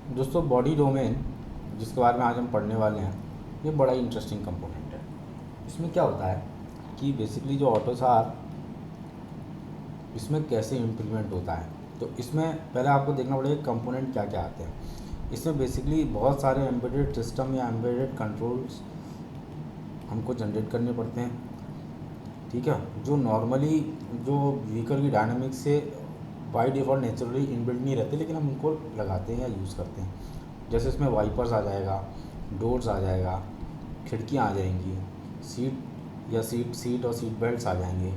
दोस्तों body domain जिसके बारे में आज हम पढ़ने वाले हैं, ये बड़ा ही इंटरेस्टिंग कंपोनेंट है। इसमें क्या होता है कि बेसिकली जो ऑटोसार इसमें कैसे इम्प्लीमेंट होता है, तो इसमें पहले आपको देखना पड़ेगा कंपोनेंट क्या क्या आते हैं। इसमें बेसिकली बहुत सारे एम्बेडेड सिस्टम या एम्बेडेड कंट्रोल्स हमको जनरेट करने पड़ते हैं, ठीक है, जो नॉर्मली जो व्हीकल की डायनामिक्स से बाय डिफ़ॉल्ट नेचुरली इनबिल्ट नहीं रहते, लेकिन हम उनको लगाते हैं या यूज़ करते हैं। जैसे इसमें वाइपर्स आ जाएगा, डोर्स आ जाएगा, खिड़कियाँ आ जाएंगी, सीट और सीट बेल्ट्स आ जाएंगे,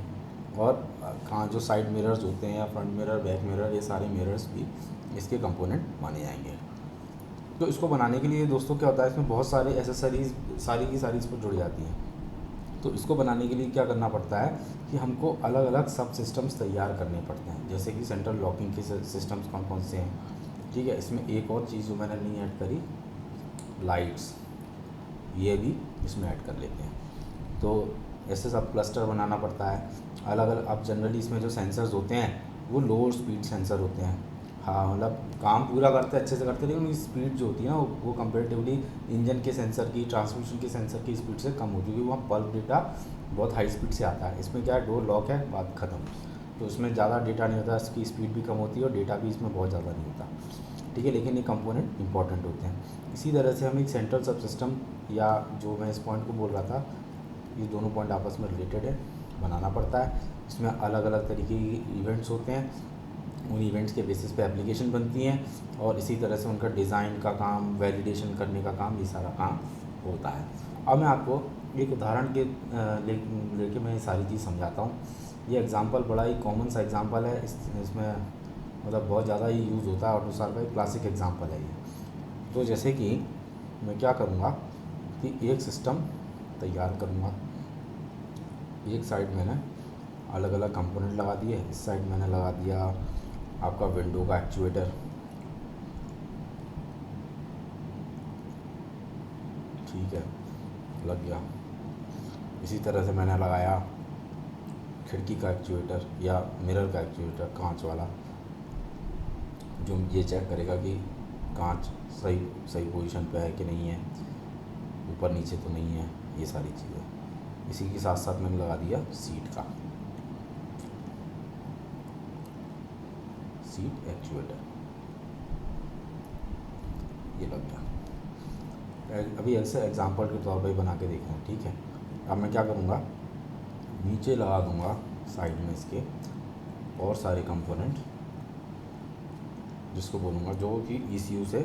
और कहाँ जो साइड मिरर्स होते हैं या फ्रंट मिरर, बैक मिरर, ये सारे मिरर्स भी इसके कंपोनेंट माने जाएंगे। तो इसको बनाने के लिए दोस्तों क्या होता है, इसमें बहुत सारे एसेसरीज़ सारी की सारी इस पर जुड़ जाती हैं। तो इसको बनाने के लिए क्या करना पड़ता है कि हमको अलग अलग सब सिस्टम्स तैयार करने पड़ते हैं, जैसे कि सेंट्रल लॉकिंग के सिस्टम्स कौन कौन से हैं, ठीक है। इसमें एक और चीज़ जो मैंने नहीं ऐड करी, लाइट्स, ये भी इसमें ऐड कर लेते हैं। तो ऐसे सब क्लस्टर बनाना पड़ता है अलग अलग। अब जनरली इसमें जो सेंसर्स होते हैं वो लोअर स्पीड सेंसर होते हैं, हाँ, मतलब काम पूरा करते हैं, अच्छे से करते हैं, लेकिन उनकी स्पीड जो होती है ना वो कंपेरेटिवली इंजन के सेंसर की, ट्रांसमिशन के सेंसर की स्पीड से कम होती है, क्योंकि वहाँ पल्स डेटा बहुत हाई स्पीड से आता है। इसमें क्या है, डोर लॉक है, बात ख़त्म। तो इसमें ज़्यादा डेटा नहीं होता, इसकी स्पीड भी कम होती है और डेटा भी इसमें बहुत ज़्यादा नहीं होता, ठीक है, लेकिन ये कंपोनेंट इंपॉर्टेंट होते हैं। इसी तरह से हम एक सेंट्रल सब सिस्टम, या जो मैं इस पॉइंट को बोल रहा था, ये दोनों पॉइंट आपस में रिलेटेड है, बनाना पड़ता है। इसमें अलग अलग तरीके के इवेंट्स होते हैं, उन इवेंट्स के बेसिस पे एप्लीकेशन बनती हैं, और इसी तरह से उनका डिज़ाइन का काम, वैलिडेशन करने का काम, ये सारा काम होता है। अब मैं आपको एक उदाहरण के लेके मैं ये सारी चीज़ समझाता हूँ। ये एग्ज़ाम्पल बड़ा ही कॉमन सा एग्ज़ाम्पल है, इसमें मतलब बहुत ज़्यादा ही यूज़ होता है, ऑटोसार का एक क्लासिक एग्ज़ाम्पल है ये। तो जैसे कि मैं क्या करूँगा कि एक सिस्टम तैयार करूँगा, एक साइड मैंने अलग अलग कंपोनेंट लगा दिए, इस साइड मैंने लगा दिया आपका विंडो का एक्चुएटर, ठीक है, लग गया। इसी तरह से मैंने लगाया खिड़की का एक्चुएटर या मिरर का एक्चुएटर, कांच वाला, जो ये चेक करेगा कि कांच सही सही पोजीशन पे है कि नहीं है, ऊपर नीचे तो नहीं है, ये सारी चीज़ें। इसी के साथ साथ मैंने लगा दिया सीट एक्चुएटर, ये लग गया। अभी ऐसे एग्जांपल के तौर पर बना के देखना, ठीक है। अब मैं क्या करूँगा, नीचे लगा दूँगा साइड में इसके और सारे कंपोनेंट, जिसको बोलूँगा जो कि ECU से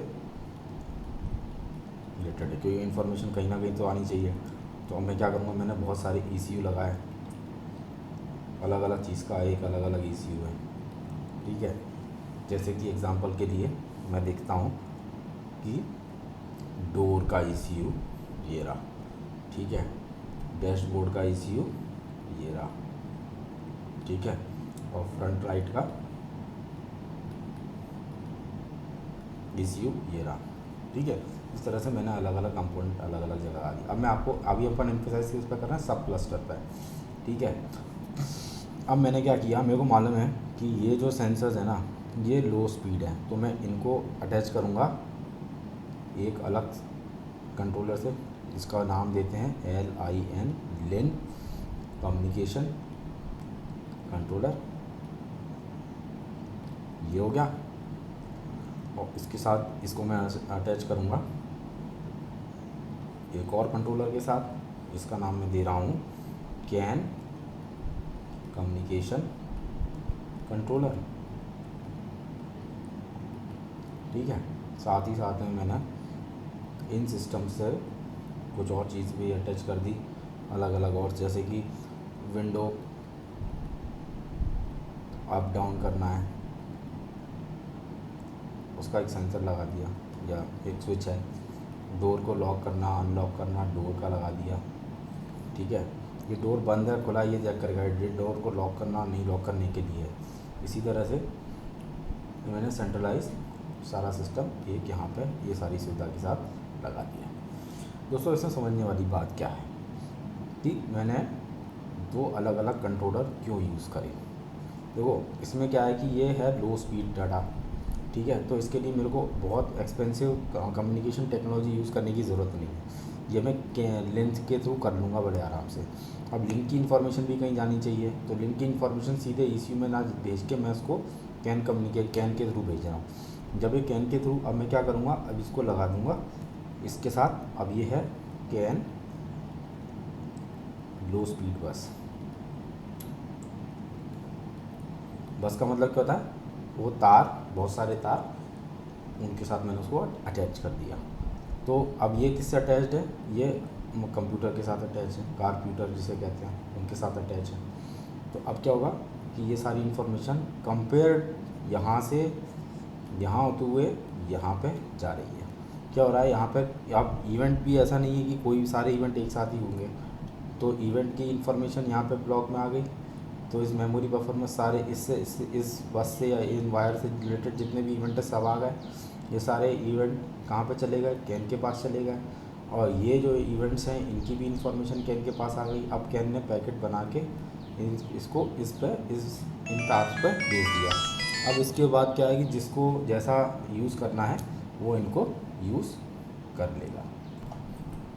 रिलेटेड है, क्योंकि इन्फॉर्मेशन कहीं ना कहीं तो आनी चाहिए। तो अब मैं क्या करूँगा, मैंने बहुत सारे ECU लगाए, अलग अलग चीज़ का एक अलग अलग ECU है, ठीक है। जैसे कि एग्ज़ाम्पल के लिए मैं देखता हूँ कि डोर का ECU ये रहा, ठीक है, डैशबोर्ड का ECU ये रहा, ठीक है, और फ्रंट लाइट का ECU ये रहा, ठीक है। इस तरह से मैंने अलग अलग कंपोनेंट अलग अलग जगह आ दी। अब मैं आपको अभी अपन एम्फेसाइज किस पर कर रहे हैं, सब क्लस्टर पर, ठीक है। अब मैंने क्या किया, मेरे को मालूम है कि ये जो सेंसर्स है ना, ये लो स्पीड है, तो मैं इनको अटैच करूँगा एक अलग कंट्रोलर से, इसका नाम देते हैं LIN, लिन कम्युनिकेशन कंट्रोलर, ये हो गया। और इसके साथ इसको मैं अटैच करूँगा एक और कंट्रोलर के साथ, इसका नाम मैं दे रहा हूँ कैन कम्युनिकेशन कंट्रोलर, ठीक है। साथ ही साथ में मैंने इन सिस्टम से कुछ और चीज़ भी अटैच कर दी अलग अलग, और जैसे कि विंडो अप डाउन करना है, उसका एक सेंसर लगा दिया, या एक स्विच है, डोर को लॉक करना अनलॉक करना, डोर का लगा दिया, ठीक है। ये डोर बंद है खुला ये चेक करेगा, ये डोर को लॉक करना नहीं लॉक करने के लिए। इसी तरह से मैंने सेंट्रलाइज सारा सिस्टम एक यहाँ पे ये सारी सुविधा के साथ लगा दिया। दोस्तों इसमें समझने वाली बात क्या है कि मैंने दो अलग अलग कंट्रोलर क्यों यूज़ करे। देखो इसमें क्या है कि ये है लो स्पीड डाटा, ठीक है। तो इसके लिए मेरे को बहुत एक्सपेंसिव कम्युनिकेशन टेक्नोलॉजी यूज़ करने की ज़रूरत नहीं है, ये मैं लिंक के थ्रू कर लूँगा बड़े आराम से। अब लिंक की इन्फॉर्मेशन भी कहीं जानी चाहिए, तो लिंक की इन्फॉर्मेशन सीधे ECU में ना भेज के मैं उसको कैन के थ्रू भेज रहा हूँ। जब ये कैन के थ्रू, अब मैं क्या करूँगा, अब इसको लगा दूँगा इसके साथ। अब ये है कैन लो स्पीड बस। बस का मतलब क्या होता है, वो तार, बहुत सारे तार, उनके साथ मैंने उसको अटैच कर दिया। तो अब ये किससे अटैच्ड है, ये कंप्यूटर के साथ अटैच है, कारप्यूटर जिसे कहते हैं, उनके साथ अटैच है। तो अब क्या होगा कि ये सारी इन्फॉर्मेशन कंपेयर यहाँ से यहाँ होते हुए यहाँ पे जा रही है। क्या हो रहा है यहाँ पे, अब इवेंट भी ऐसा नहीं है कि कोई सारे इवेंट एक साथ ही होंगे, तो इवेंट की इन्फॉर्मेशन यहाँ पे ब्लॉक में आ गई, तो इस मेमोरी बफर में सारे इस बस से या इन वायर से रिलेटेड जितने भी इवेंट है सब आ गए। ये सारे इवेंट कहाँ पे चले गए, कैन के पास चले गए, और ये जो इवेंट्स हैं इनकी भी इंफॉर्मेशन कैन के पास आ गई। अब कैन ने पैकेट बना के इसको इन तार पर भेज दिया। अब इसके बाद क्या है कि जिसको जैसा यूज़ करना है वो इनको यूज़ कर लेगा।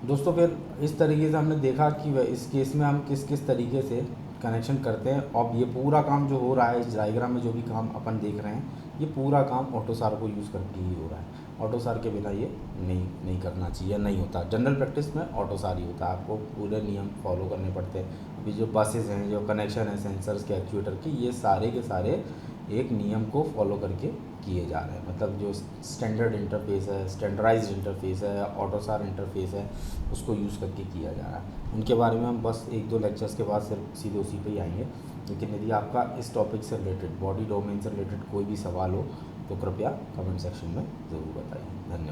दोस्तों फिर इस तरीके से हमने देखा कि इस केस में हम किस किस तरीके से कनेक्शन करते हैं। अब ये पूरा काम जो हो रहा है इस डायग्राम में, जो भी काम अपन देख रहे हैं, ये पूरा काम ऑटोसार को यूज़ करके ही हो रहा है। ऑटोसार के बिना ये नहीं करना चाहिए, नहीं होता। जनरल प्रैक्टिस में ऑटोसार ही होता है, आपको पूरे नियम फॉलो करने पड़ते हैं। अभी जो बसेस हैं, जो कनेक्शन है सेंसर्स के, एक्चुएटर की, ये सारे के सारे एक नियम को फॉलो करके किए जा रहे हैं। मतलब जो स्टैंडर्ड इंटरफेस है, स्टैंडर्डाइज्ड इंटरफेस है, ऑटोसार इंटरफेस है, उसको यूज़ करके किया जा रहा है। उनके बारे में हम बस 1-2 लेक्चर्स के बाद सिर्फ सीधे उसी पे ही आएंगे। लेकिन यदि आपका इस टॉपिक से रिलेटेड, बॉडी डोमेन से रिलेटेड कोई भी सवाल हो तो कृपया कमेंट सेक्शन में ज़रूर बताइए। धन्यवाद।